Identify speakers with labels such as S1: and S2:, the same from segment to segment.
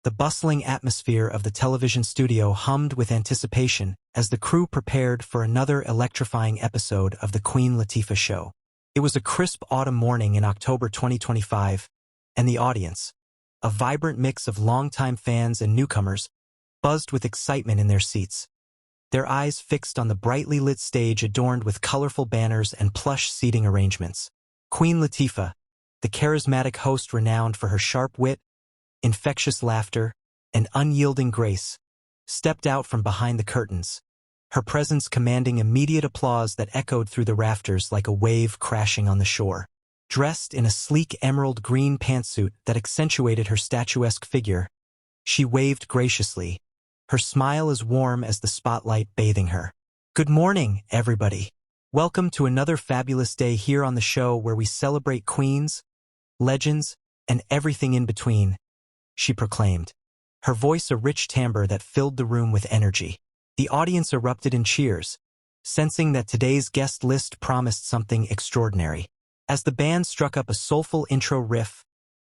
S1: The bustling atmosphere of the television studio hummed with anticipation as the crew prepared for another electrifying episode of the Queen Latifah show. It was a crisp autumn morning in October 2025, and the audience, a vibrant mix of longtime fans and newcomers, buzzed with excitement in their seats. Their eyes fixed on the brightly lit stage adorned with colorful banners and plush seating arrangements. Queen Latifah, the charismatic host renowned for her sharp wit, infectious laughter, and unyielding grace, stepped out from behind the curtains, her presence commanding immediate applause that echoed through the rafters like a wave crashing on the shore. Dressed in a sleek emerald green pantsuit that accentuated her statuesque figure, she waved graciously, her smile as warm as the spotlight bathing her. "Good morning, everybody. Welcome to another fabulous day here on the show where we celebrate queens, legends, and everything in between," she proclaimed, her voice a rich timbre that filled the room with energy. The audience erupted in cheers, sensing that today's guest list promised something extraordinary. As the band struck up a soulful intro riff,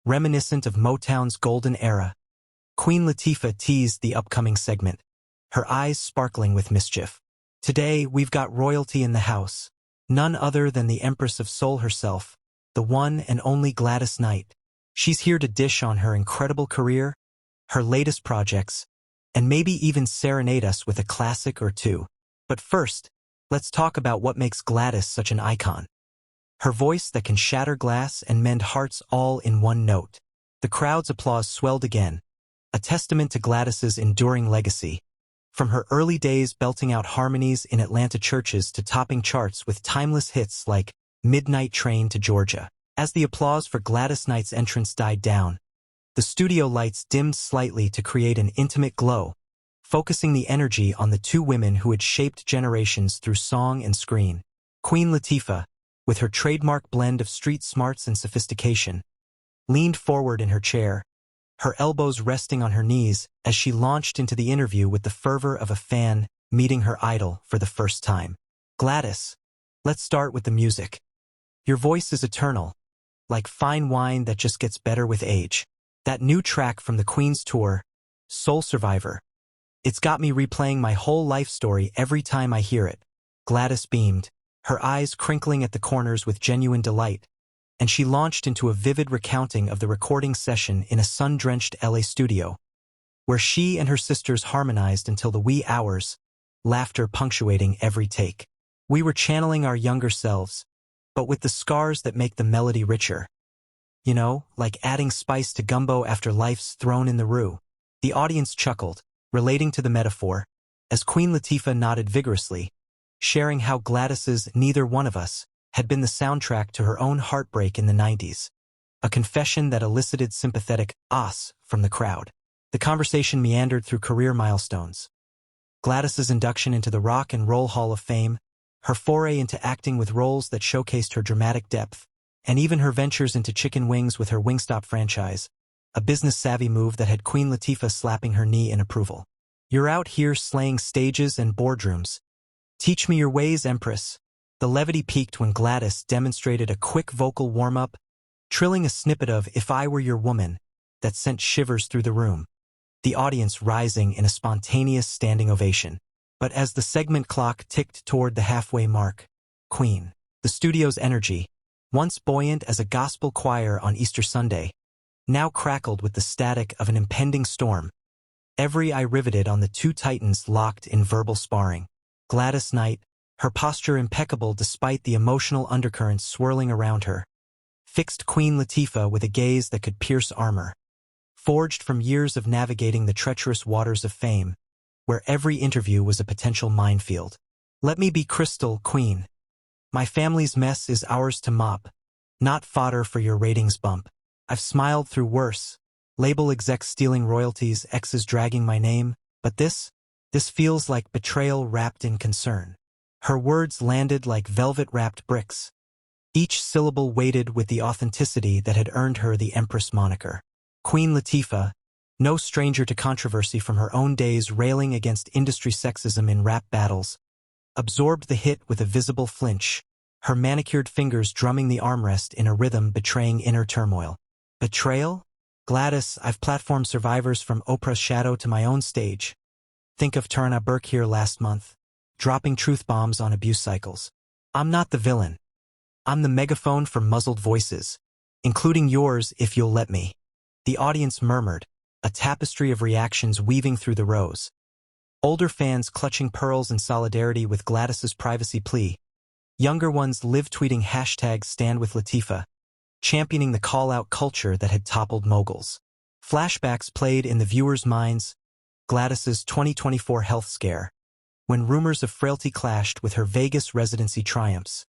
S1: reminiscent of Motown's golden era, Queen Latifah teased the upcoming segment, her eyes sparkling with mischief. "Today, we've got royalty in the house, none other than the Empress of Soul herself, the one and only Gladys Knight. She's here to dish on her incredible career, her latest projects, and maybe even serenade us with a classic or two. But first, let's talk about what makes Gladys such an icon. Her voice that can shatter glass and mend hearts all in one note." The crowd's applause swelled again, a testament to Gladys's enduring legacy. From her early days belting out harmonies in Atlanta churches to topping charts with timeless hits like Midnight Train to Georgia. As the applause for Gladys Knight's entrance died down, the studio lights dimmed slightly to create an intimate glow, focusing the energy on the two women who had shaped generations through song and screen. Queen Latifah, with her trademark blend of street smarts and sophistication, leaned forward in her chair, her elbows resting on her knees as she launched into the interview with the fervor of a fan meeting her idol for the first time. "Gladys, let's start with the music. Your voice is eternal, like fine wine that just gets better with age. That new track from the Queen's tour, Soul Survivor, it's got me replaying my whole life story every time I hear it." Gladys beamed, her eyes crinkling at the corners with genuine delight, and she launched into a vivid recounting of the recording session in a sun-drenched LA studio, where she and her sisters harmonized until the wee hours, laughter punctuating every take. "We were channeling our younger selves, but with the scars that make the melody richer. You know, like adding spice to gumbo after life's thrown in the roux." The audience chuckled, relating to the metaphor, as Queen Latifah nodded vigorously, sharing how Gladys's "Neither One of Us" had been the soundtrack to her own heartbreak in the 90s, a confession that elicited sympathetic ahs from the crowd. The conversation meandered through career milestones. Gladys's induction into the Rock and Roll Hall of Fame, her foray into acting with roles that showcased her dramatic depth, and even her ventures into chicken wings with her Wingstop franchise, a business-savvy move that had Queen Latifah slapping her knee in approval. "You're out here slaying stages and boardrooms. Teach me your ways, Empress." The levity peaked when Gladys demonstrated a quick vocal warm-up, trilling a snippet of "If I Were Your Woman" that sent shivers through the room, the audience rising in a spontaneous standing ovation. But as the segment clock ticked toward the halfway mark, Queen, the studio's energy, once buoyant as a gospel choir on Easter Sunday, now crackled with the static of an impending storm. Every eye riveted on the two titans locked in verbal sparring. Gladys Knight, her posture impeccable despite the emotional undercurrents swirling around her, fixed Queen Latifah with a gaze that could pierce armor. Forged from years of navigating the treacherous waters of fame, where every interview was a potential minefield. "Let me be crystal, Queen. My family's mess is ours to mop, not fodder for your ratings bump. I've smiled through worse, label execs stealing royalties, exes dragging my name, but this feels like betrayal wrapped in concern." Her words landed like velvet-wrapped bricks, each syllable weighted with the authenticity that had earned her the Empress moniker. Queen Latifah, no stranger to controversy from her own days railing against industry sexism in rap battles, absorbed the hit with a visible flinch, her manicured fingers drumming the armrest in a rhythm betraying inner turmoil. Betrayal? Gladys, I've platformed survivors from Oprah's shadow to my own stage. Think of Tarana Burke here last month, dropping truth bombs on abuse cycles. I'm not the villain. I'm the megaphone for muzzled voices, including yours if you'll let me. The audience murmured, a tapestry of reactions weaving through the rows. Older fans clutching pearls in solidarity with Gladys's privacy plea. Younger ones live-tweeting #StandWithLatifah, championing the call-out culture that had toppled moguls. Flashbacks played in the viewers' minds, Gladys's 2024 health scare, when rumors of frailty clashed with her Vegas residency triumphs.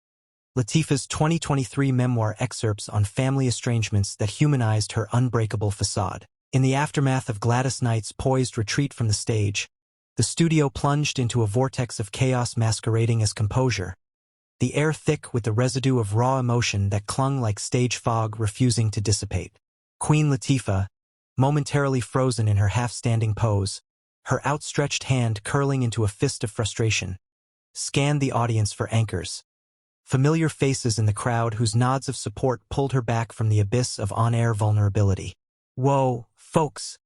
S1: Latifah's 2023 memoir excerpts on family estrangements that humanized her unbreakable facade. In the aftermath of Gladys Knight's poised retreat from the stage, the studio plunged into a vortex of chaos masquerading as composure, the air thick with the residue of raw emotion that clung like stage fog refusing to dissipate. Queen Latifah, momentarily frozen in her half-standing pose, her outstretched hand curling into a fist of frustration, scanned the audience for anchors. Familiar faces in the crowd whose nods of support pulled her back from the abyss of on-air vulnerability. Whoa, folks.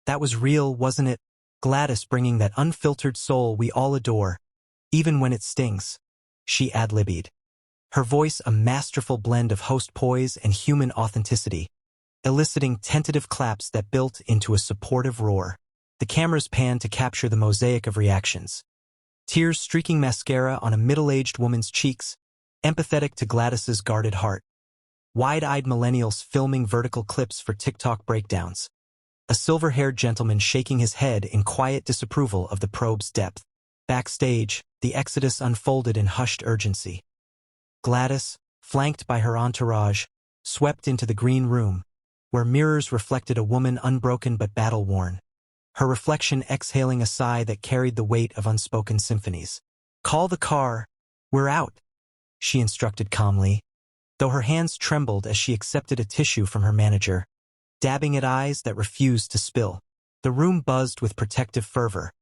S1: That was real, wasn't it? Gladys bringing that unfiltered soul we all adore, even when it stings. She ad-libbied. Her voice a masterful blend of host poise and human authenticity, eliciting tentative claps that built into a supportive roar. The cameras panned to capture the mosaic of reactions. Tears streaking mascara on a middle-aged woman's cheeks, empathetic to Gladys's guarded heart. Wide-eyed millennials filming vertical clips for TikTok breakdowns. A silver-haired gentleman shaking his head in quiet disapproval of the probe's depth. Backstage, the exodus unfolded in hushed urgency. Gladys, flanked by her entourage, swept into the green room, where mirrors reflected a woman unbroken but battle-worn, her reflection exhaling a sigh that carried the weight of unspoken symphonies. "Call the car. We're out," she instructed calmly, though her hands trembled as she accepted a tissue from her manager, dabbing at eyes that refused to spill. The room buzzed with protective fervor.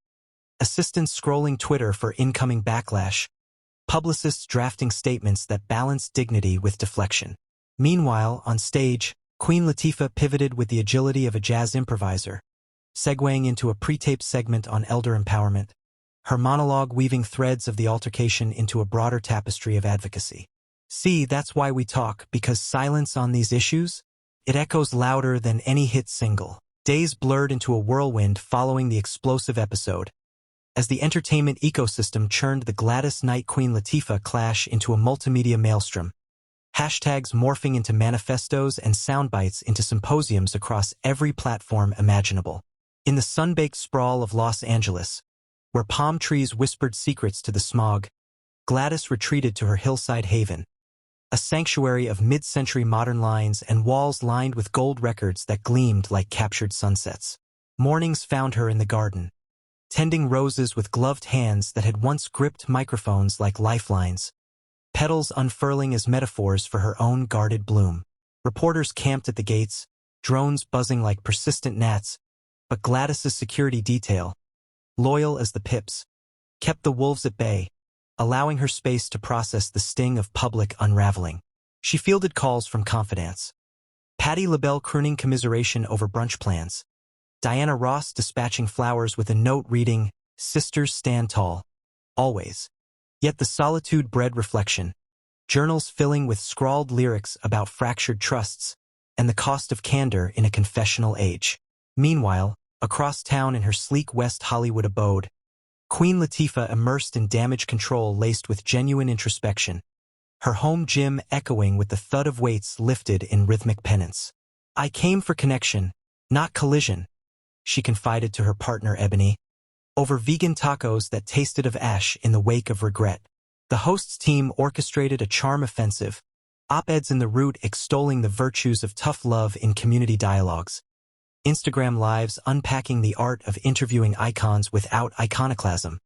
S1: Assistants scrolling Twitter for incoming backlash, publicists drafting statements that balanced dignity with deflection. Meanwhile, on stage, Queen Latifah pivoted with the agility of a jazz improviser, segueing into a pre-taped segment on elder empowerment, her monologue weaving threads of the altercation into a broader tapestry of advocacy. "See, that's why we talk, because silence on these issues? It echoes louder than any hit single." Days blurred into a whirlwind following the explosive episode, as the entertainment ecosystem churned the Gladys Knight Queen Latifah clash into a multimedia maelstrom. Hashtags morphing into manifestos and soundbites into symposiums across every platform imaginable. In the sun-baked sprawl of Los Angeles, where palm trees whispered secrets to the smog, Gladys retreated to her hillside haven, a sanctuary of mid-century modern lines and walls lined with gold records that gleamed like captured sunsets. Mornings found her in the garden, tending roses with gloved hands that had once gripped microphones like lifelines, petals unfurling as metaphors for her own guarded bloom. Reporters camped at the gates, drones buzzing like persistent gnats, but Gladys's security detail, loyal as the pips, kept the wolves at bay, allowing her space to process the sting of public unraveling. She fielded calls from confidants. Patti LaBelle crooning commiseration over brunch plans. Diana Ross dispatching flowers with a note reading, "Sisters stand tall. Always." Yet the solitude bred reflection. Journals filling with scrawled lyrics about fractured trusts and the cost of candor in a confessional age. Meanwhile, across town in her sleek West Hollywood abode, Queen Latifah immersed in damage control laced with genuine introspection, her home gym echoing with the thud of weights lifted in rhythmic penance. "I came for connection, not collision," she confided to her partner Ebony, over vegan tacos that tasted of ash in the wake of regret. The hosts team orchestrated a charm offensive, op-eds in the Root extolling the virtues of tough love in community dialogues, Instagram lives unpacking the art of interviewing icons without iconoclasm,